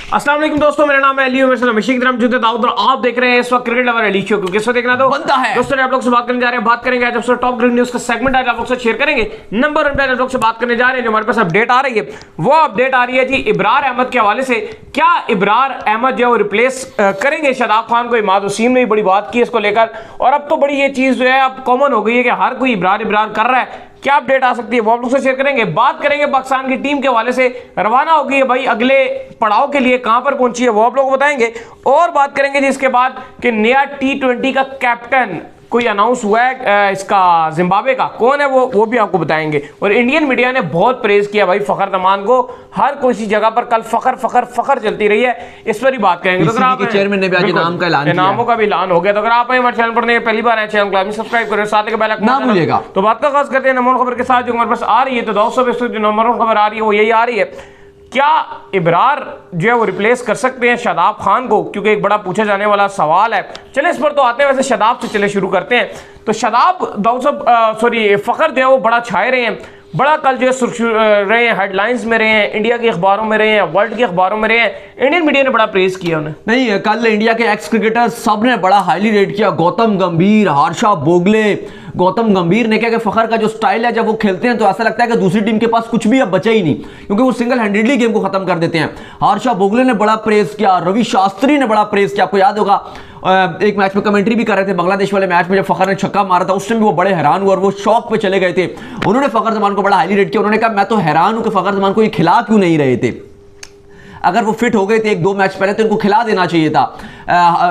अस्सलाम वालेकुम दोस्तों, मेरा नाम है अली उमर सलाम की तरफ जुदे दाऊद और आप देख रहे हैं इस वक्त क्रिकेट लवर अली शो। किसको देखना तो बनता है दोस्तों, आप लोग से बात करने जा रहे हैं, बात करेंगे आज आपसे टॉप क्रिकेट न्यूज का सेगमेंट आज आप लोग से शेयर करेंगे। नंबर 1 पे आप लोग से बात करने जा रहे हैं, जो हमारे पास अपडेट आ रही है वो अपडेट आ रही है जी इब्रार अहमद के हवाले से। क्या इब्रार अहमद जो रिप्लेस करेंगे शादाब खान को? इमाद वसीम ने भी बड़ी बात की इसको लेकर, और अब तो बड़ी ये चीज जो है अब कॉमन हो गई है कि हर कोई इब्रार कर रहा है। क्या अपडेट आ सकती है वो आप लोग से शेयर करेंगे। बात करेंगे पाकिस्तान की टीम के हवाले से, रवाना होगी है भाई अगले पड़ाव के लिए, कहां पर पहुंची है वो आप लोग बताएंगे। और बात करेंगे जी इसके बाद कि नया T20 का कैप्टन कोई अनाउंस हुआ है इसका जिम्बाब्वे का, कौन है वो भी आपको बताएंगे। और इंडियन मीडिया ने बहुत प्रेज किया भाई फखर जमान को, हर कोई सी जगह पर कल फखर चलती रही है, इस पर ही बात करेंगे। तो आप चेयरमैन ने भी आज नाम का ऐलान किया, नामों का भी ऐलान हो गया। तो अगर आप हमारे चैनल पर पहली बार आए, चैनल को सब्सक्राइब करें, साथ ही बेल आइकन ना भूलिएगा। तो बात का खास करते हैं नंबर खबर के साथ जो हमारे पास आ रही है। तो दोस्तों जो नंबर खबर आ रही है वो यही आ रही है, क्या इब्रार जो है वो रिप्लेस कर सकते हैं शादाब खान को? क्योंकि एक बड़ा पूछा जाने वाला सवाल है। चले इस पर तो आते हैं, वैसे शादाब से चले शुरू करते हैं। तो शादाब फखर जो है वो बड़ा छाए रहे हैं, बड़ा कल जो है रहे हैं, हेडलाइंस में रहे हैं, इंडिया के अखबारों में रहे हैं, वर्ल्ड के अखबारों में रहे हैं। इंडियन मीडिया ने बड़ा प्रेज किया उन्हें। नहीं, कल इंडिया के एक्स क्रिकेटर सब ने बड़ा हाईली रेट किया। गौतम गंभीर, हर्षा बोगले। गौतम गंभीर ने कहा कि फखर का जो स्टाइल है जब वो खेलते हैं तो ऐसा लगता है कि दूसरी टीम के पास कुछ भी अब बचा ही नहीं, क्योंकि वो सिंगल हैंडेडली गेम को खत्म कर देते हैं। हर्षा बोगले ने बड़ा प्रेज किया, रवि शास्त्री ने बड़ा प्रेज किया। आपको याद होगा एक मैच में कमेंट्री भी कर रहे थे, बांग्लादेश वाले मैच में जब फखर ने छक्का मारा था उस टाइम भी वो बड़े हैरान हुए और वो शॉक पे चले गए थे। उन्होंने फखर जमान को बड़ा हाईली रेट किया। उन्होंने कहा मैं तो हैरान हूं कि फखर जमान को ये खिला क्यों नहीं रहे थे। अगर वो फिट हो गए थे 1-2 मैच पहले तो इनको खिला देना चाहिए था।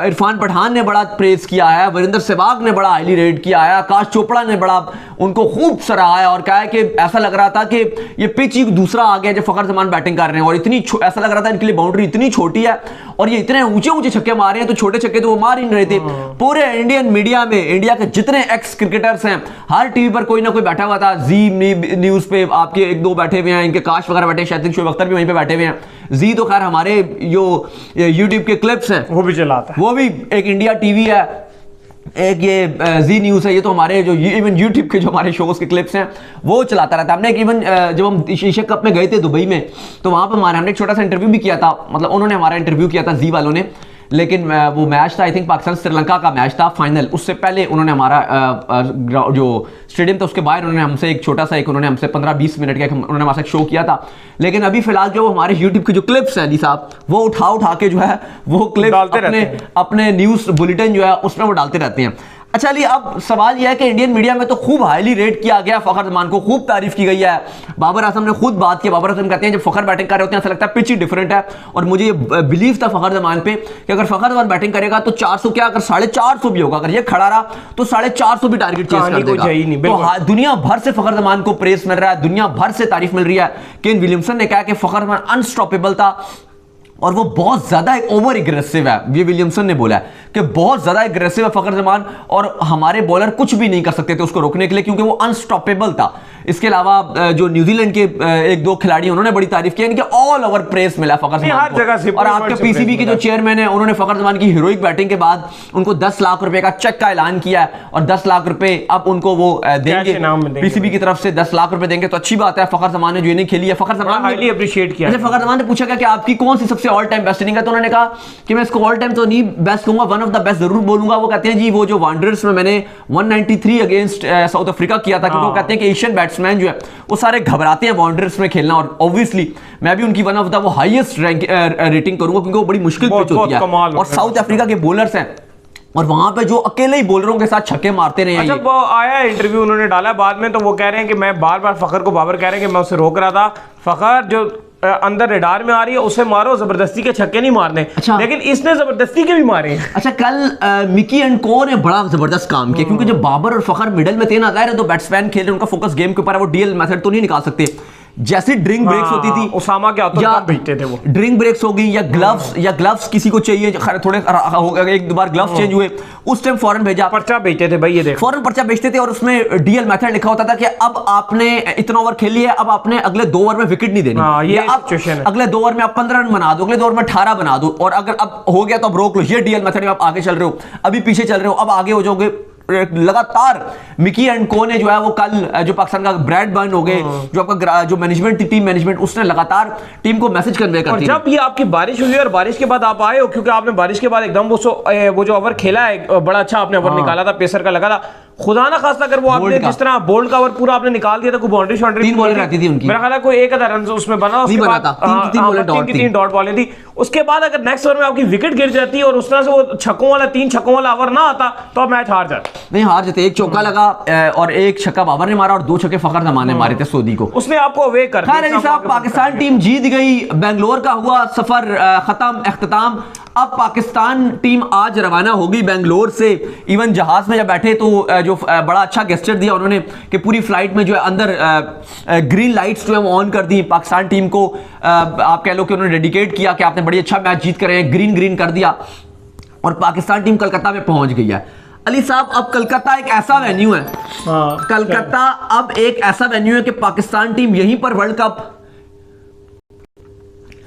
इरफान पठान ने बड़ा प्रेज किया है, वीरेंद्र सहवाग ने बड़ा हाईली रेट किया है, आकाश चोपड़ा ने बड़ा उनको खूब सराहा है और कहा है कि ऐसा लग रहा था कि ये पिच ही दूसरा आ गया जब फखर जमान बैटिंग कर रहे हैं, और इतनी ऐसा लग रहा था इनके लिए बाउंड्री इतनी छोटी है और ये इतने ऊंचे छक्के मारे हैं, तो छोटे छक्के तो वो मार ही नहीं रहे थे। पूरे इंडियन मीडिया में इंडिया के जितने एक्स क्रिकेटर्स हैं हर टीवी पर कोई ना कोई बैठा हुआ था। जी न्यूज पे आपके 1-2 बैठे हुए हैं, इनके काश वगैरह बैठे, शायद शोएब अख्तर भी वहीं पे बैठे हुए हैं। जी तो खैर हमारे जो यूट्यूब के क्लिप्स हैं वो भी चलाता है, वो भी एक इंडिया टीवी है, एक ये जी न्यूज़ है, ये तो हमारे जो इवन यूट्यूब के जो हमारे शोज के क्लिप्स हैं वो चलाता रहता है। हमने इवन जब हम एशिया कप में गए थे दुबई में तो वहाँ पर हमने एक छोटा सा इंटरव्यू भी किया था, मतलब उन्होंने हमारा इंटरव्यू किया था जी वालों ने, लेकिन वो मैच था आई थिंक पाकिस्तान श्रीलंका का मैच था फाइनल, उससे पहले उन्होंने हमारा जो स्टेडियम था उसके बाहर उन्होंने हमसे एक छोटा सा उन्होंने हमसे 15-20 मिनट का उन्होंने हमारे साथ शो किया था। लेकिन अभी फिलहाल जो हमारे यूट्यूब के जो क्लिप्स हैं जी साहब वो उठा के जो है वो क्लिप अपने न्यूज़ बुलेटिन जो है उसमें वो डालते रहते हैं। अच्छा चलिए, अब सवाल यह है कि इंडियन मीडिया में तो खूब हाईली रेट किया गया, फखर जमान को खूब तारीफ की गई है। बाबर आजम ने खुद बात की, बाबर आजम कहते हैं जब फखर बैटिंग कर रहे होते हैं ऐसा लगता है पिच ही डिफरेंट है, और मुझे ये बिलीव था फखर जमान पे कि अगर फखर जमान बैटिंग करेगा तो 400 क्या अगर 450 भी होगा, अगर ये खड़ा रहा तो 450 भी टारगेट चेस कर देगा। तो दुनिया भर से फखर जमान को प्रेस मिल रहा है, दुनिया भर से तारीफ मिल रही है। केन विलियमसन ने कहा कि फखर जमान अनस्टॉपेबल था और वो बहुत ज्यादा ओवर एग्रेसिव है। ये विलियमसन ने बोला है कि बहुत ज्यादा एग्रेसिव है फखर जमान और हमारे बॉलर कुछ भी नहीं कर सकते थे उसको रोकने के लिए क्योंकि वो अनस्टॉपेबल था। इसके अलावा जो न्यूजीलैंड के 1-2 खिलाड़ी उन्होंने बड़ी तारीफ की, इनके ऑल ओवर प्रेस मिला फखर जमान को। और आपके पीसीबी के जो चेयरमैन है उन्होंने फखर जमान की हीरोइक बैटिंग के बाद उनको 10 लाख रुपए का चेक का ऐलान किया है और 10 लाख रुपए अब उनको वो देंगे, पीसीबी की तरफ से 10 लाख रुपए देंगे। तो अच्छी बात है, फखर जमान ने जो इनिंग खेली है फखर जमान हाईली अप्रिशिएट किया। फखर जमान ने पूछा कि आपकी कौन सी सबसे ऑल टाइम बेस्ट इनिंग है, तो उन्होंने कहा कि मैं इसको ऑल टाइम तो नहीं बेस्ट कहूंगा, वन ऑफ द बेस्ट जरूर बोलूंगा। वो कहते हैं जी वो जो वांडरर्स में मैंने 193 अगेंस्ट साउथ अफ्रीका किया था, क्योंकि वो कहते हैं कि एशियन बैट्समैन जो है वो सारे घबराते हैं वांडरर्स में खेलना, और ऑब्वियसली मैं भी उनकी वन ऑफ द वो हाईएस्ट रेटिंग करूंगा क्योंकि वो बड़ी मुश्किल पिच होती है और साउथ अफ्रीका के बॉलर्स हैं और वहां पे जो अकेले ही बॉलरों के साथ छक्के मारते रहे हैं। अच्छा, वो आया इंटरव्यू उन्होंने डाला बाद में, तो वो कह रहे हैं कि मैं बार बार फखर को बाबर कह रहे हैं कि मैं उसे रोक रहा था, फखर जो अंदर रेडार में आ रही है उसे मारो, जबरदस्ती के छक्के नहीं मारने। अच्छा, लेकिन इसने जबरदस्ती के भी मारे। अच्छा, कल मिकी एंड को ने बड़ा जबरदस्त काम किया क्योंकि जब बाबर और फखर मिडल में थे ना, जाहिर है तो बैट्समैन खेल रहे उनका फोकस गेम के ऊपर है, वो डीएल मेथड तो नहीं निकाल सकते। जैसे ड्रिंक ब्रेक्स होती थी उसामा क्या होता था भेजते थे, वो ड्रिंक ब्रेक्स हो गई या ग्लव्स किसी को चाहिए थोड़े एक दो बार ग्लव्स चेंज हुए उस टाइम फौरन भेजा, पर्चा भेजते थे भाई, ये देखो फौरन पर्चा भेजते थे और उसमें डीएल मेथड लिखा होता था कि अब आपने इतना ओवर खेली है, अब आपने अगले 2 ओवर में विकेट नहीं देनी, ये सिचुएशन है। अगले 2 ओवर में आप 15 रन बना दो, अगले 2 ओवर में 18 बना दो, और अगर अब हो गया तो अब रोक लो, ये डीएल मेथड में आप आगे चल रहे हो, अभी पीछे चल रहे हो, अब आगे हो जाओगे लगातार मिकी एंड को ने जो है वो कल जो पाकिस्तान का ब्रैड बर्न हो गए, जो आपका जो मैनेजमेंट थी, टीम मैनेजमेंट, उसने लगातार टीम को मैसेज कन्वे कर दिया। जब ये आपकी बारिश हुई और बारिश के बाद आप आए हो, क्योंकि आपने बारिश के बाद एकदम वो जो ओवर खेला है बड़ा अच्छा आपने ओवर निकाला था, पेसर का लगा था, खुदा ना खास्ता अगर वो आपने जिस तरह बोल्ड का ओवर पूरा आपने निकाल दिया था, कोई बाउंड्री शाउंड्री 3 बॉलें रहती थी उनकी, मेरा ख्याल है कोई 1 रन उसमें बना, उसके बाद 3 डॉट बॉलें थी। उसके बाद अगर नेक्स्ट ओवर में आपकी विकेट गिर जाती है और उस तरह से वो 3 छक्कों वाला ओवर ना आता तो आप मैच हार जाते। नहीं हार जाते, 1 चौका लगा और 1 छक्का बाबर ने मारा और 2 छक्के फखर जमान ने मारे थे सऊदी को, उसने आपको अवे कर दिया। पाकिस्तान टीम जीत गई, बेंगलोर का हुआ सफर खत्म, इख्तिताम। अब पाकिस्तान टीम आज रवाना होगी बेंगलोर से। इवन जहाज में जब बैठे तो जो बड़ा अच्छा गेस्चर दिया उन्होंने कि पूरी फ्लाइट में जो है अंदर ग्रीन लाइट्स जो है वो ऑन कर दी पाकिस्तान टीम को। आप कह लो कि उन्होंने डेडिकेट किया कि आपने बड़ी अच्छा मैच जीत कर, ग्रीन ग्रीन कर दिया और पाकिस्तान टीम कलकत्ता में पहुंच गई है। अली साहब, अब कलकत्ता एक ऐसा वेन्यू है, कलकत्ता अब एक ऐसा वेन्यू है कि पाकिस्तान टीम यहीं पर वर्ल्ड कप,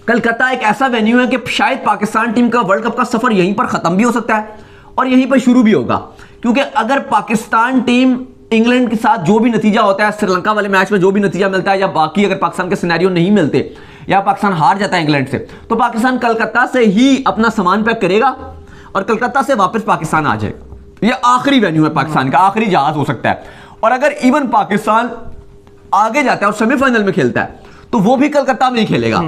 कलकत्ता एक ऐसा वेन्यू है कि शायद पाकिस्तान टीम का वर्ल्ड कप का सफर यहीं पर खत्म भी हो सकता है और यहीं पर शुरू भी होगा। क्योंकि अगर पाकिस्तान टीम इंग्लैंड के साथ जो भी नतीजा होता है, श्रीलंका वाले मैच में जो भी नतीजा मिलता है, या बाकी अगर पाकिस्तान के सिनेरियो नहीं मिलते या पाकिस्तान हार जाता है इंग्लैंड से, तो पाकिस्तान कलकत्ता से ही अपना सामान पैक करेगा और कलकत्ता से वापस पाकिस्तान आ जाएगा। यह आखिरी वेन्यू है पाकिस्तान का, आखिरी जहाज हो सकता है। और अगर इवन पाकिस्तान आगे जाता है और सेमीफाइनल में खेलता है तो वो भी कलकत्ता में ही खेलेगा।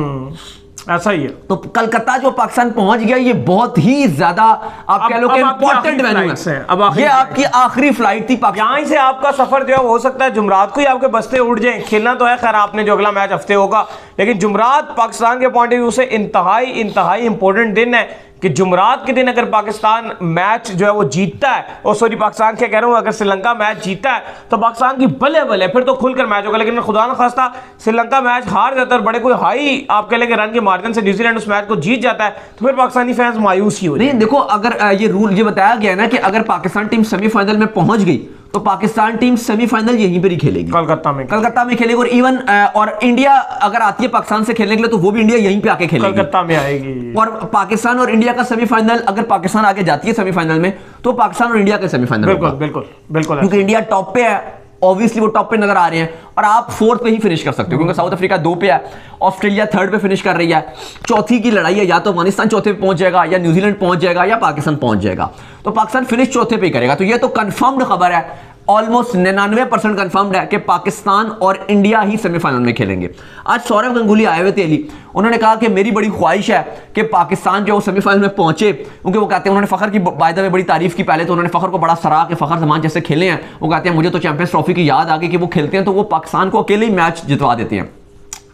ऐसा ही है। तो कलकत्ता जो पाकिस्तान पहुंच गया, ये बहुत ही ज्यादा आप कह लो कि इंपॉर्टेंट वेन्यू है। अब ये आपकी आखिरी फ्लाइट थी। यहां से आपका सफर जो है हो सकता है जुमरात को ही आपके बस्ते उड़ जाए। खेलना तो है खैर आपने जो अगला मैच हफ्ते होगा, लेकिन जुमरात पाकिस्तान के पॉइंट ऑफ व्यू से इंतहाई इंपॉर्टेंट दिन है कि जुमरात के दिन अगर पाकिस्तान मैच जो है वो जीतता है, और सॉरी पाकिस्तान क्या कह रहा हूं, अगर श्रीलंका मैच जीतता है तो पाकिस्तान की बल्ले फिर तो खुलकर मैच होगा। लेकिन खुदा न खास्ता श्रीलंका मैच हार जाता है और बड़े कोई हाई आप कह लेंगे रन के मार्जिन से न्यूजीलैंड उस मैच को जीत जाता है, तो फिर पाकिस्तानी फैंस मायूस ही हो नहीं। देखो, अगर ये रूल ये बताया गया ना कि अगर पाकिस्तान टीम सेमीफाइनल में पहुंच गई तो पाकिस्तान टीम सेमीफाइनल यहीं पर ही खेलेगी, कलकत्ता में खेलेगी। और इवन और इंडिया अगर आती है पाकिस्तान से खेलने के लिए तो वो भी इंडिया यहीं पे आके खेलेगी, कलकत्ता में आएगी। और पाकिस्तान और इंडिया का सेमीफाइनल, अगर पाकिस्तान आगे जाती है सेमीफाइनल में तो पाकिस्तान और इंडिया का सेमीफाइनल, बिल्कुल क्योंकि इंडिया टॉप पे है, ऑब्वियसली वो टॉप पे नजर आ रहे हैं और आप 4th पे ही फिनिश कर सकते हो, क्योंकि साउथ अफ्रीका 2 पे है, ऑस्ट्रेलिया 3rd पे फिनिश कर रही है। चौथी की लड़ाई है, या तो अफगानिस्तान चौथे पे पहुंच जाएगा, या न्यूजीलैंड पहुंच जाएगा, या पाकिस्तान पहुंच जाएगा। तो पाकिस्तान फिनिश चौथे पे करेगा। तो ये तो कंफर्म्ड खबर है, ऑलमोस्ट 99% कंफर्म्ड है कि पाकिस्तान और इंडिया ही सेमीफाइनल में खेलेंगे। आज सौरव गंगुली आए हुए थे अली, उन्होंने कहा कि मेरी बड़ी ख्वाहिश है कि पाकिस्तान जो सेमीफाइनल में पहुंचे, क्योंकि वो कहते हैं, उन्होंने फखर की बाय द वे बड़ी तारीफ की। पहले तो उन्होंने फखर को बड़ा सराहा कि फखर जमान जैसे खेले हैं, वो कहते हैं मुझे तो चैंपियंस ट्रॉफी की याद आ गई कि वो खेलते हैं तो वो पाकिस्तान को अकेले ही मैच जितवा देते हैं।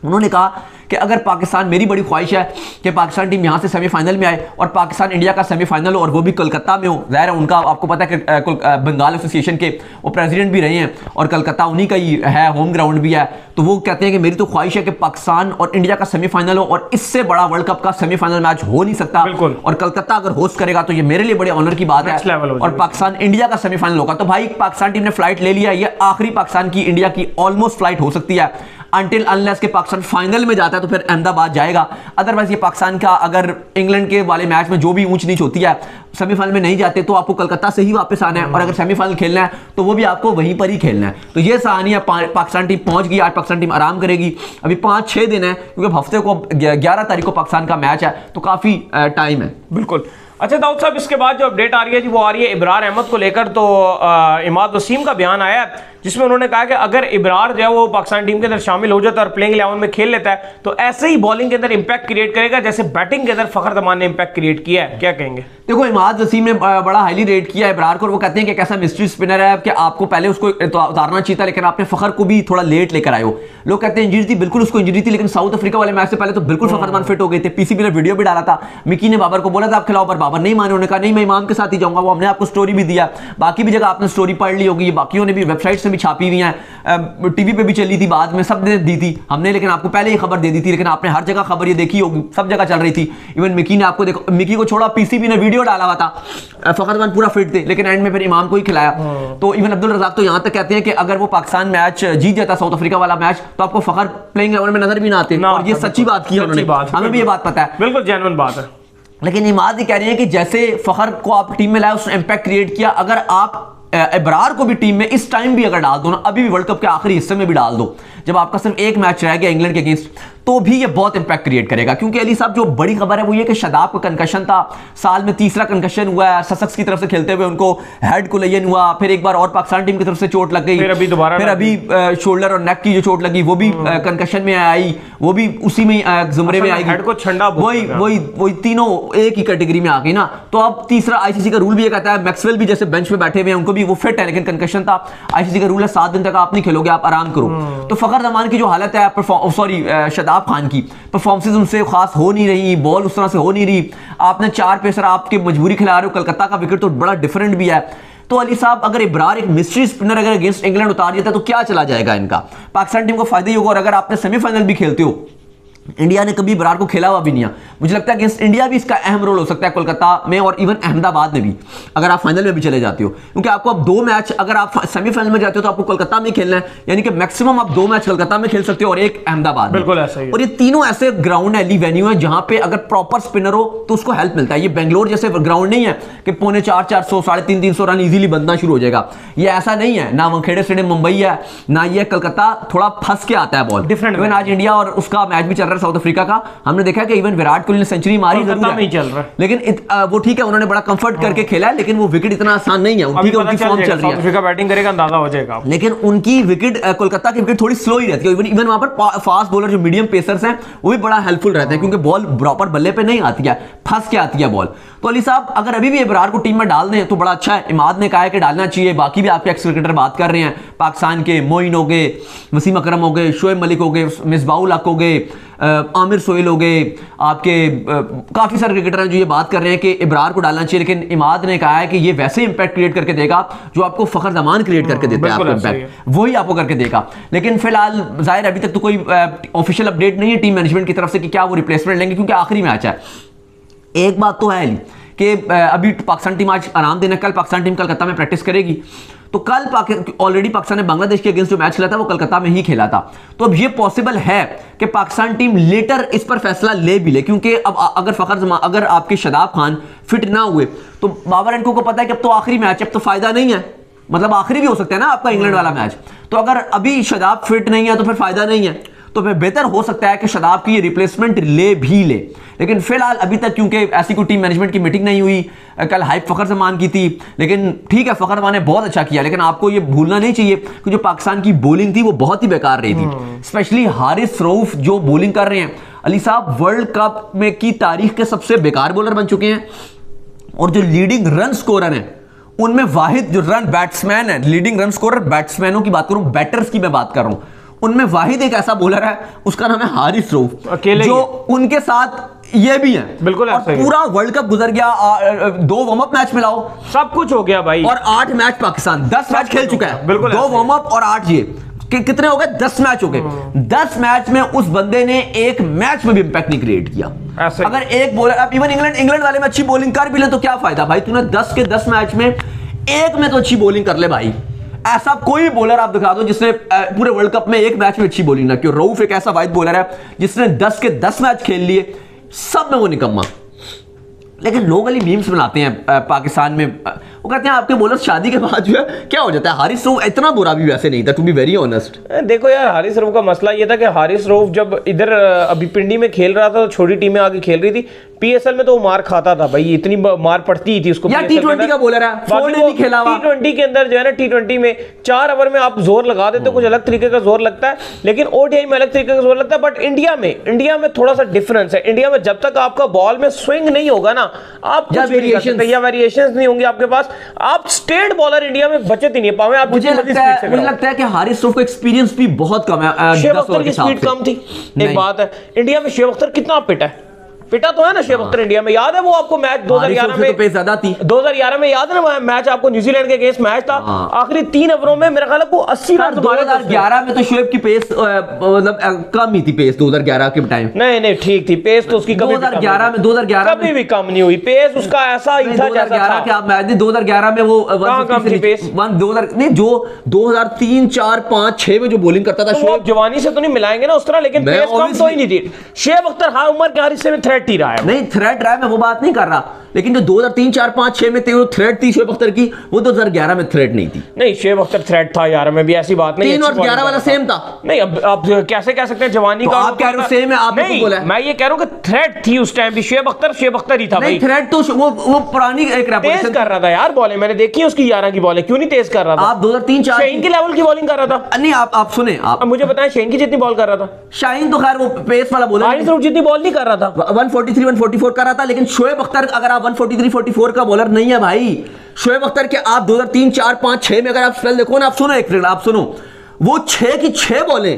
उन्होंने कहा कि अगर पाकिस्तान, मेरी बड़ी ख्वाहिश है कि पाकिस्तान टीम यहां से सेमीफाइनल में आए और पाकिस्तान इंडिया का सेमीफाइनल हो और वो भी कलकत्ता में हो। ज़ाहिर है उनका, आपको पता है कि बंगाल एसोसिएशन के वो प्रेसिडेंट भी रहे हैं और कलकत्ता उन्हीं का ही है, होम ग्राउंड भी है। तो वो कहते हैं कि मेरी तो ख्वाहिश है कि पाकिस्तान और इंडिया का सेमीफाइनल हो और इससे बड़ा वर्ल्ड कप का सेमीफाइनल मैच हो नहीं सकता। और कलकत्ता अगर होस्ट करेगा तो ये मेरे लिए बड़े ऑनर की बात है। और पाकिस्तान इंडिया का सेमीफाइनल होगा तो भाई पाकिस्तान टीम ने फ्लाइट ले लिया, ये आखिरी पाकिस्तान की इंडिया की ऑलमोस्ट फ्लाइट हो सकती है, अनटिल अनलेस के पाकिस्तान फाइनल में जाता है तो फिर अहमदाबाद जाएगा। अदरवाइज ये पाकिस्तान का अगर इंग्लैंड के वाले मैच में जो भी ऊंच नीच होती है, सेमीफाइनल में नहीं जाते तो आपको कलकत्ता से ही वापस आना है, और अगर सेमीफाइनल खेलना है तो वो भी आपको वहीं पर ही खेलना है। तो ये कहानी है, पाकिस्तान टीम पहुंच गई। आज पाकिस्तान टीम आराम करेगी, अभी 5-6 दिन है, क्योंकि हफ्ते को 11 तारीख को पाकिस्तान का मैच है, तो काफी टाइम है। बिल्कुल। अच्छा दाऊद साहब, इसके बाद जो अपडेट आ रही है जी वो आ रही है इब्रार अहमद को लेकर। तो इमाद वसीम का बयान आया है जिसमें उन्होंने कहा कि अगर इब्रार जो है वो पाकिस्तान टीम के अंदर शामिल हो जाता है और प्लेइंग 11 में खेल लेता है तो ऐसे ही बॉलिंग के अंदर इंपैक्ट क्रिएट करेगा जैसे बैटिंग के अंदर फखर जमान ने इंपैक्ट क्रिएट किया है। क्या कहेंगे? देखो, इमाद वसीम ने बड़ा हाईली रेट किया इब्रार को, और वो कहते हैं कि कैसा मिस्ट्री स्पिनर है कि आपको पहले उसको उतारना चाहिए था, लेकिन आपने फखर को भी थोड़ा लेट लेकर आए हो। लोग कहते हैं इंजरी थी, बिल्कुल उसको इंजरी थी, लेकिन साउथ अफ्रीका वाले मैच से पहले तो बिल्कुल फखर जमान फिट हो गए थे। पीसीबी ने वीडियो भी डाला था, मिकी ने बाबर को बोला था आप खिलाओ, पर बाबर नहीं माने, उन्होंने कहा नहीं मैं इमाम के साथ ही जाऊंगा। वो हमने आपको स्टोरी भी दिया, बाकी भी जगह आपने स्टोरी पढ़ ली होगी, बाकियों ने भी वेबसाइट से भी छापी हुई है, टीवी पे भी चली थी, बाद में सब ने दी थी हमने, लेकिन आपको पहले ही खबर दे दी थी, लेकिन आपने हर जगह खबर ये देखी होगी, सब जगह चल रही थी। इवन मिकी ने आपको देखो, मिकी को छोड़ा, पीसीबी ने वीडियो डाला हुआ था, फखर जमान पूरा फिट थे, लेकिन एंड में फिर इमाम को ही खिलाया। तो इवन अब्दुल रज़ाक तो यहां तक कहते हैं कि अगर वो पाकिस्तान मैच जीत जाता साउथ अफ्रीका वाला मैच तो आपको फखर प्लेइंग 11 में नजर भी ना आते, और ये सच्ची बात की उन्होंने, हमें भी ये बात पता है, बिल्कुल जेन्युइन बात है। लेकिन इमाद ये कह रही है कि जैसे फखर को आप टीम में लाए, उसने इंपैक्ट क्रिएट किया, अगर आप इब्रार को भी टीम में इस टाइम भी अगर डाल दो ना, अभी भी वर्ल्ड कप के आखिरी हिस्से में भी डाल दो, जब आपका सिर्फ एक मैच रह गया इंग्लैंड के अगेंस्ट, तो भी ये बहुत इंपैक्ट क्रिएट करेगा। क्योंकि अली साहब, जो बड़ी खबर है वो ये कि शादाब का कंकशन था, साल में तीसरा कंकशन हुआ है, ससेक्स की तरफ से खेलते हुए उनको हेड को लेयन हुआ, फिर एक बार और पाकिस्तान टीम की तरफ से चोट लग गई, फिर अभी शोल्डर और नेक की जो चोट लगी वो भी कंकशन में आई, वो भी उसी में जुमरे में आएगी, वही तीनों एक ही कैटेगरी में आ गई ना। तो अब तीसरा आईसीसी का रूल भी ये कहता है, मैक्सवेल भी जैसे बेंच पे बैठे हुए हैं, उनको भी वो फिट है लेकिन कंकशन था, आईसीसी का रूल है 7 दिन तक आप नहीं खेलोगे, आप आराम करो। तो फखर जमान की जो हालत है, सॉरी शादाब खान की परफॉर्मेंसेस उनसे खास हो नहीं रही, बॉल उस तरह से हो नहीं रही, आपने 4 पेसर आपके मजबूरी खिला रहे हो, कलकत्ता का विकेट तो बड़ा डिफरेंट भी है। तो अली साहब, अगर इब्रार एक मिस्ट्री स्पिनर अगर अगेंस्ट इंग्लैंड उतार देता है तो क्या चला जाएगा इनका, पाकिस्तान टीम को फायदा ही होगा। और अगर आपने सेमीफाइनल भी खेलते हो, इंडिया ने कभी इब्रार को खेला हुआ भी नहीं है, मुझे लगता है अगेंस्ट इंडिया भी इसका अहम रोल हो सकता है, कोलकाता में और इवन अहमदाबाद में भी, अगर आप फाइनल में भी चले जाते हो। क्योंकि आपको अब 2 मैच, अगर आप सेमीफाइनल में जाते हो तो आपको कोलकाता में खेलना है, यानी कि मैक्सिमम आप 2 मैच कोलकाता में खेल सकते हो और एक अहमदाबाद में। बिल्कुल ऐसा ही है। और ये तीनों ऐसे ग्राउंड है, ली वेन्यू है, जहां पे अगर प्रॉपर स्पिनर हो तो उसको हेल्प मिलता है। ये बेंगलोर जैसे ग्राउंड नहीं है कि 450, 350 रन इजीली बनना शुरू हो जाएगा, ये ऐसा नहीं है। ना वानखेड़े स्टेडियम मुंबई है, ना ये कलकत्ता, थोड़ा फंस के आता है बॉल। डिफरेंट। इवन आज इंडिया और उसका मैच भी चल रहा है साउथ अफ्रीका का, हमने देखा कि इवन विराट कोहली ने सेंचुरी मारी जरूर है, चल रहा है, लेकिन वो ठीक है, उन्होंने बड़ा कंफर्ट करके खेला है, लेकिन वो विकेट इतना आसान नहीं है, उनकी फॉर्म चल रही है, साउथ अफ्रीका बैटिंग करेगा अंदाजा हो जाएगा। लेकिन उनकी विकेट, कोलकाता की विकेट थोड़ी स्लो ही रहती है, इवन वहां पर फास्ट बॉलर जो मीडियम पेसर्स हैं वो भी बड़ा हेल्पफुल रहते हैं, क्योंकि बॉल प्रॉपर बल्ले पे नहीं आती है, फंस के आती है बॉल। तो अली साहब, अगर अभी भी इब्रार को टीम में डाल दें तो बड़ा अच्छा है। इमाद ने कहा है कि डालना चाहिए, बाकी भी आपके एक्स क्रिकेटर बात कर रहे हैं, पाकिस्तान के मोइन हो गए, वसीम अकरम हो गए, शोएब मलिक हो गए, मिसबाउल हक हो गए, आमिर सोहेल हो गए, आपके काफी सारे क्रिकेटर हैं जो ये बात कर रहे हैं कि इब्रार को डालना चाहिए। लेकिन इमाद ने कहा है कि ये वैसे इंपैक्ट क्रिएट करके देगा जो आपको फखर जमान क्रिएट करके देता है, आपको इंपैक्ट वही आपको करके देगा। लेकिन फिलहाल जाहिर अभी तक तो कोई ऑफिशियल अपडेट नहीं है टीम मैनेजमेंट की तरफ से कि क्या वो रिप्लेसमेंट लेंगे, क्योंकि आखिरी मैच है। एक बात तो है कि अभी पाकिस्तान टीम आज आराम देना, कल पाकिस्तान टीम कलकत्ता में प्रैक्टिस करेगी, तो कल ऑलरेडी पाकिस्तान ने बांग्लादेश के अगेंस्ट जो मैच खेला था वो कलकत्ता में ही खेला था। तो अब ये पॉसिबल है कि पाकिस्तान टीम लेटर इस पर फैसला ले भी ले, क्योंकि अब अगर आपके शादाब खान फिट ना हुए तो बाबर एंड को पता है कि अब तो आखिरी मैच है, अब तो फायदा नहीं है, मतलब आखिरी भी हो सकता है ना आपका इंग्लैंड वाला मैच। तो अगर अभी शादाब फिट नहीं है तो फिर फायदा नहीं है, तो फिर बेहतर हो सकता है कि शादाब की ये रिप्लेसमेंट ले भी ले। लेकिन फिलहाल अभी तक क्योंकि ऐसी कोई टीम मैनेजमेंट की मीटिंग नहीं हुई, कल हाइप फखर जमान की थी, लेकिन ठीक है फखर जमान ने बहुत अच्छा किया, लेकिन आपको ये भूलना नहीं चाहिए कि जो पाकिस्तान की बॉलिंग थी वो बहुत ही बेकार रही थी। स्पेशली हारिस रऊफ जो बॉलिंग कर रहे हैं, अली साहब वर्ल्ड कप में की तारीख के सबसे बेकार बॉलर बन चुके हैं। और जो लीडिंग रन स्कोरर हैं उनमें वाहिद जो रन बैट्समैन है, लीडिंग रन स्कोरर बैट्समैनों की बात करूं, बैटर्स की मैं बात कर रहा हूं, उनमें वाहिद एक ऐसा बॉलर है, उसका नाम है हारिस रऊफ, अकेले जो उनके साथ ये भी है। बिल्कुल और पूरा वर्ल्ड कप गुजर गया, 2 वार्म अप मैच मिलाओ, सब कुछ हो गया भाई, और 8 मैच पाकिस्तान 10 मैच खेल चुका है, बिल्कुल 2 वार्म अप और 8 ये कितने हो गए, 10 मैच हो गए। 10 मैच में उस बंदे ने एक मैच में भी इंपैक्ट नहीं क्रिएट किया। अगर एक बॉलर, अब इवन इंग्लैंड वाले में अच्छी बॉलिंग कर भी ले तो क्या फायदा भाई, तूने 10 के 10 मैच में एक में तो अच्छी बॉलिंग कर ले भाई। ऐसा कोई बॉलर आप दिखा दो जिसने पूरे वर्ल्ड कप में एक मैच में अच्छी बॉलिंग ना की। रऊफ एक ऐसा वाहिद बॉलर है जिसने 10 के 10 मैच खेल लिए, सब में वो निकम्मा। लेकिन लोग अली मीम्स बनाते हैं पाकिस्तान में, वो कहते हैं आपके बॉलर शादी के बाद जो है क्या हो जाता है। हारिस रऊफ इतना बुरा भी वैसे नहीं था, टू बी वेरी ऑनेस्ट। देखो यार, हारिस रऊफ का मसला ये था कि हारिस रऊफ जब इधर अभी पिंडी में खेल रहा था तो छोटी टीमें आगे खेल रही थी, पीएसएल में तो वो मार खाता था भाई, इतनी मार पड़ती ही थी उसको। यार टी20 का बॉलर है, 4 डे नहीं खेला हुआ। टी20 के अंदर जो है ना, टी20 में 4 ओवर में आप जोर लगा देते हो, कुछ अलग तरीके का जोर लगता है, लेकिन ओडीआई में अलग तरीके का जोर लगता है। बट इंडिया में थोड़ा सा डिफरेंस है। इंडिया में जब तक आपका बॉल में स्विंग नहीं होगा ना, आप या वेरिएशंस नहीं होंगे आपके पास, आप स्टेट बॉलर इंडिया में बचत ही नहीं पावे। आप मुझे लगता है कि हारिस रऊफ का एक्सपीरियंस भी बहुत कम है। शेब अख्तर की स्पीड कम थी, एक बात है। इंडिया में शेब अख्तर कितना पिटा है, पिटा तो है ना शेब अख्तर इंडिया में। याद है वो आपको मैच 2011 में, तो ज्यादा थी 2011 में, याद है ना मैच आपको न्यूजीलैंड के अगेंस्ट मैच था, आखिरी 3 ओवरों में मेरा ख्याल है वो 80 रन। 2011 में तो शोएब की पेस मतलब कम ही थी, पेस 2011 के टाइम। नहीं ठीक थी पेस तो उसकी, 2011 कभी भी कम नहीं हुई पेस उसका, ऐसा ही था जैसा था। 2011 में वो 2003, 4, 5, 6 में जो बॉलिंग करता था शोएब, जवानी से तो नहीं मिलाएंगे ना उस तरह, लेकिन पेस कम तो ही नहीं थी। शेब अख्तर हर उम्र के हर हिस्से में थ्रेट ही रहा है। नहीं थ्रेट रहा है, मैं वो बात नहीं कर रहा, लेकिन जो 2003, 4, 5, 6 में थ्रेट थी शोएब अख्तर की, वो 2011 में थ्रेट नहीं थी। नहीं शोएब अख्तर थ्रेट था यार, में भी ऐसी बात नहीं। 3 और 11 वाला सेम था। नहीं अब आप कैसे कह सकते हैं जवानी का? आप कह रहे हो सेम है, आपने तो बोला है। मैं ये कह रहा हूं कि थ्रेट थी उस टाइम भी। शोएब अख्तर ही था भाई। थ्रेट तो वो पुरानी एक तेज कर रहा था यार बॉलिंग, मैंने देखी है उसकी 11 की बॉलिंग, क्यों नहीं तेज कर रहा था? आप 2003, 4 शाहीन के लेवल की बॉलिंग कर रहा था। नहीं आप सुने, आप मुझे बताएं शाहीन की जितनी बॉल कर रहा था? शाहीन तो खैर वो पेस वाला बोला, हारिस रऊफ जितनी बॉल नहीं कर रहा था। 143, 144 कर रहा था, लेकिन शोएब अख्तर अगर आप 143, 44 का बॉलर नहीं है भाई। शोएब अख्तर के आप 2003, 4, 5, 6 में अगर आप स्पेल देखो ना, आप सुनो एक मिनट, आप सुनो, वो 6 की 6 बॉलें,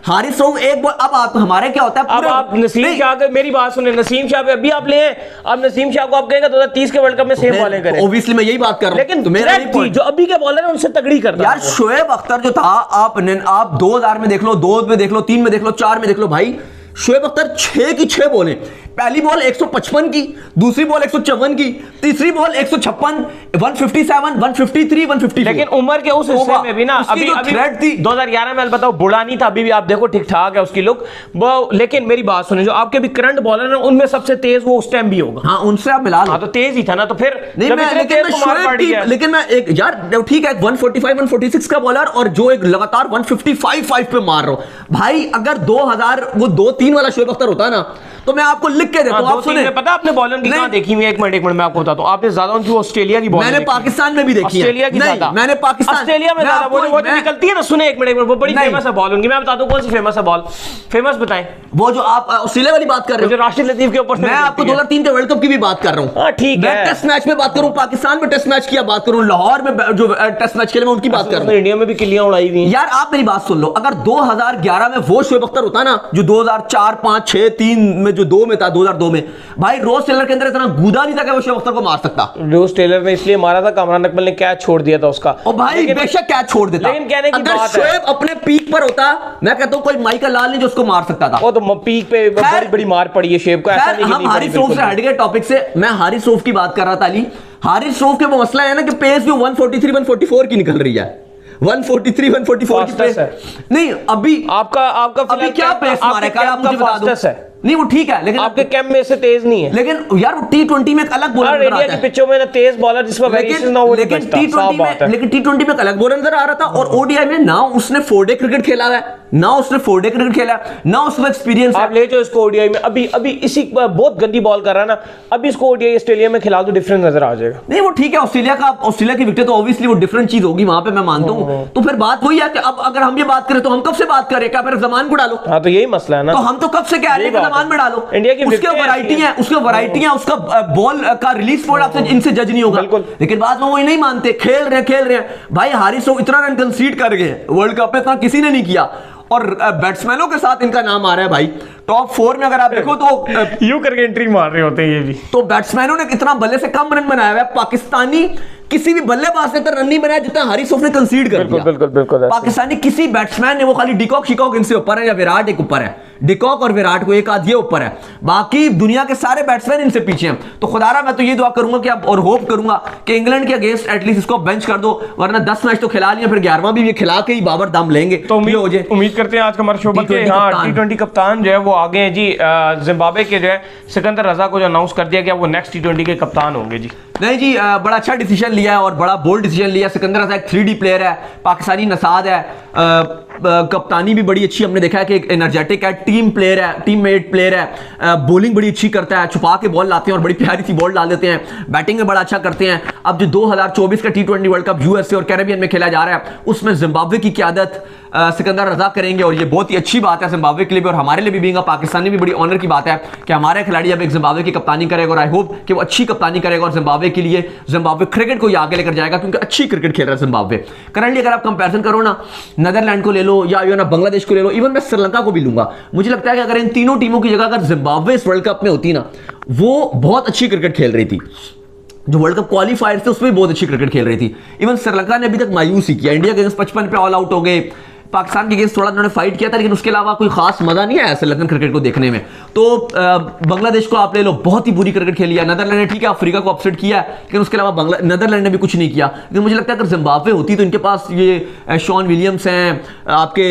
हारिस रऊफ एक बॉल। अब आप हमारे क्या होता है, अब आप नसीम शाह के, मेरी बात सुने, नसीम शाह पे अभी आप ले आए, अब नसीम शाह को आप कहेंगे 2030 के वर्ल्ड कप में सेम बॉलिंग करें। ऑब्वियसली मैं यही बात कर रहा हूं, लेकिन तो मेरा थ्रेट थी जो अभी के बॉलर है उनसे तगड़ी कर रहा है यार। शोएब अख्तर जो था, आप 2000 में देख लो, 2 में देख लो, 3 में देख लो, 4 में देख लो भाई, शोएब अख्तर 6 की 6 बॉलें, पहली बॉल 155 की, दूसरी बॉल 154 की, तीसरी बॉल 156, 157, 153, 154। लेकिन उम्र के उस हिस्से में भी ना अभी थ्रेट थी 2011 में, बताओ बुढ़ा नहीं था, अभी भी आप देखो ठीक ठाक है उसकी लुक वो। लेकिन मेरी बात सुने, जो आपके भी करंट बॉलर हैं उनमें सबसे तेज वो उस टाइम भी होगा। हाँ उनसे आप मिला लो। हाँ तो तेज ही था ना, तो फिर नहीं लेकिन मैं एक यार ठीक है 145, 146 का बॉलर और जो एक लगातार 155 पे मार रहा हूं भाई। अगर 2000 वो 2-3 वाला शोएब अख्तर होता ना, तो मैं आपको लिख के देता हूं। आप सुने, पता आपने बॉलर की कहां देखी हुई है? एक मिनट मैं आपको बताता हूं। आपने ज्यादा उनकी ऑस्ट्रेलिया की बॉल मैंने पाकिस्तान में भी देखी है। ऑस्ट्रेलिया की ज्यादा, मैंने पाकिस्तान, ऑस्ट्रेलिया में ज्यादा वो जो निकलती है ना, सुने एक मिनट, वो बड़ी फेमस है बॉल उनकी। मैं बता दूं कौन सी फेमस है बॉल, फेमस बताएं। वो जो आप ऑस्ट्रेलिया वाली बात कर रहे हो, जो राशिद लतीफ के ऊपर, मैं आपको 2003 के वर्ल्ड कप की भी बात कर रहा हूं। हां ठीक है, टेस्ट मैच में बात करूं, पाकिस्तान में टेस्ट मैच की बात करूं, लाहौर में जो टेस्ट मैच खेले मैं उनकी बात कर रहा हूं। इंडिया में भी किलियां उड़ाई हुई यार। आप मेरी बात सुन लो, अगर 2011 में वो शोएब अख्तर होता ना, जो 2004, 5, 6, 3 में जो 2 में था, 2002 में भाई, रोज टेलर के अंदर इतना गूदा नहीं था कि वो शोएब अख्तर को मार सकता। रोज टेलर ने इसलिए मारा था, कामरान अकमल ने कैच छोड़ दिया था उसका। और भाई बेशक कैच छोड़ देता, लेकिन कहने की अगर बात है, शोएब अपने पीक पर होता, मैं कहता हूं कोई माइकल लाल नहीं जो उसको मार सकता था। वो तो पीक पे बड़ी बड़ी मार पड़ी है शोएब को, ऐसा नहीं कि हम हारिस रऊफ से हट गए टॉपिक से। मैं हारिस रऊफ की बात कर रहा था अली। हारिस रऊफ के वो मसला है ना कि पेस भी 143, 144 की निकल रही है। 143, 144 की पेस नहीं। अभी आपका अभी क्या पेस मारा है, आप मुझे बता दो। नहीं वो ठीक है, लेकिन आपके कैंप में से तेज नहीं है। लेकिन यार वो T20 में एक अलग बॉलर नजर आता है। इंडिया की पिचों में ना तेज बॉलर जिसमें वेरिएशन ना हो, लेकिन T20 में एक अलग बॉलर नजर आ रहा था। और ओडीआई में ना उसने 4-डे क्रिकेट खेला है, ना उसने 4-डे क्रिकेट खेला, ना उसमें एक्सपीरियंस है। आप ले जाओ इसको ओडीआई में, अभी इसी बहुत गंदी बॉल कर रहा है ना, अभी इसको ओडीआई ऑस्ट्रेलिया में खिला दो, डिफरेंस नजर आ जाएगा। नहीं वो ठीक है, ऑस्ट्रेलिया की विकेट तो ऑब्वियसली वो डिफरेंट चीज होगी वहां पे, मैं मानता हूं। तो फिर बात वही है कि अब अगर हम ये बात करें तो हम कब से बात करें, क्या फिर जमान को डालो? हाँ तो यही मसला है ना, तो हम तो कब से कह रहे हैं कि जमान में डालो। उसके वैरायटी है, उसका बॉल का रिलीज पॉइंट आपसे इनसे जज नहीं होगा। लेकिन बाद में वो नहीं मानते, खेल रहे हैं भाई। हारिस रऊफ इतना रन कंसीड कर गए वर्ल्ड कप में, इतना किसी ने नहीं किया। और बैट्समैनों के साथ इनका नाम आ रहा है भाई टॉप 4 में। अगर आप देखो तो यू करके एंट्री मार रहे होते हैं ये भी। तो बैट्समैनों ने इतना बल्ले से कम रन बनाया है, पाकिस्तानी किसी भी बल्लेबाज ने रन नहीं बनाया जितना हारिस रऊफ ने कंसीड कर दिया। बिल्कुल पाकिस्तानी किसी बैट्समैन ने, वो खाली डिकॉक शिकॉक इनसे ऊपर है, या विराट एक ऊपर है, डिकॉक और विराट को एक आध ये ऊपर है, बाकी दुनिया के सारे बैट्समैन इनसे पीछे हैं। तो खुदारा मैं तो ये दुआ करूंगा कि अब, और होप करूंगा कि इंग्लैंड के अगेंस्ट एटलीस्ट इसको बेंच कर दो, वरना 10 मैच तो खिला लिया, फिर 11वां भी ये खिला के ही बाबर दम लेंगे। तो उम्मीद करते हैं आज का हमारा शो T20 कप्तान जो है वो आगे हैं जी। जिम्बाब्वे के जो है सिकंदर रजा को जो अनाउंस कर दिया गया वो नेक्स्ट T20 के कप्तान होंगे जी। नहीं जी, बड़ा अच्छा डिसीजन लिया है और बड़ा बोल्ड डिसीजन लिया। सिकंदर रजा एक 3D प्लेयर है, पाकिस्तानी नसाद है, कप्तानी भी बड़ी अच्छी हमने देखा है कि एक एनर्जेटिक है, टीम प्लेयर है, टीममेट प्लेयर है, बॉलिंग बड़ी अच्छी करता है, छुपा के बॉल लाते हैं और बड़ी प्यारी सी बॉल डाल देते हैं, बैटिंग में बड़ा अच्छा करते हैं। अब जो 2024 का T20 वर्ल्ड कप यूएसए और कैरेबियन में खेला जा रहा है उसमें जिम्बाब्वे की क़यादत सिकंदर रजा करेंगे और ये बहुत ही अच्छी बात है जिम्बाब्वे के लिए भी और हमारे लिए भी। बीइंग पाकिस्तानी भी बड़ी ऑनर की बात है कि हमारे खिलाड़ी अब एक जिम्बाब्वे की कप्तानी करेगा और आई होप कि वो अच्छी कप्तानी करेगा और जिम्बाब्वे के लिए, जिम्बाब्वे क्रिकेट को आगे लेकर जाएगा क्योंकि अच्छी क्रिकेट खेल रहा है जिम्बाब्वे। करंटली अगर आप कंपैरिजन करो ना, नीदरलैंड को ले लो या ना बांग्लादेश को ले लो, इवन मैं श्रीलंका को भी लूंगा। मुझे लगता है कि अगर इन तीनों टीमों की जगह अगर जिम्बाब्वे इस वर्ल्ड कप में होती ना, वो बहुत अच्छी क्रिकेट खेल रही थी। जो वर्ल्ड कप क्वालिफायर थे उसमें भी बहुत अच्छी क्रिकेट खेल रही थी। इवन श्रीलंका ने अभी तक मायूस ही किया, इंडिया के अगेंस्ट 55 पे ऑल आउट हो गए, पाकिस्तान के अगेंस्ट थोड़ा उन्होंने फाइट किया था, लेकिन उसके अलावा कोई खास मजा नहीं आया श्रीलंकन क्रिकेट को देखने में। तो बांग्लादेश को आप ले लो, बहुत ही बुरी क्रिकेट खेली है। नीदरलैंड ने ठीक है अफ्रीका को अपसेट किया, लेकिन उसके अलावा नीदरलैंड ने भी कुछ नहीं किया। लेकिन मुझे लगता है अगर जिम्बाब्वे होती तो इनके पास ये शॉन विलियम्स हैं, आपके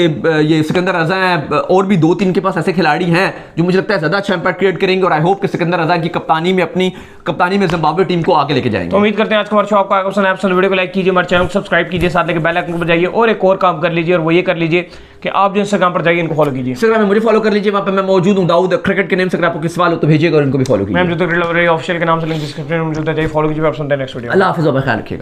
ये सिकंदर रजा हैं, और भी 2-3 इनके पास ऐसे खिलाड़ी हैं जो मुझे लगता है ज्यादा अच्छा इंपैक्ट क्रिएट करेंगे। और आई होप कि सिकंदर रजा की कप्तानी में, अपनी कप्तानी में जिम्बाब्वे टीम को आगे लेके जाएंगे। तो उम्मीद करते हैं आज का हमारा शो आपको आएगा पसंद आया। वीडियो को लाइक कीजिए, हमारे चैनल को सब्सक्राइब कीजिए, साथ लेके बेल आइकन को बजाइए, और एक और काम कर लीजिए, और वो ये कर लीजिए कि आप जो इंस्टाग्राम पर जाइए इनको फॉलो कीजिए। इंस्टाग्राम में मुझे फॉलो कर लीजिए, वहां पे मैं मौजूद हूं दाऊद क्रिकेट के नेम से। अगर आपको किसी सवाल हो तो भेजिएगा और इनको भी फॉलो कीजिए। मैं जो ऑफिशियल के नाम से लिंक डिस्क्रिप्शन में मौजूद है, जाइए फॉलो कीजिए। आप सुनते हैं नेक्स्ट वीडियो। अल्लाह हाफिज़, ख्याल रखिएगा।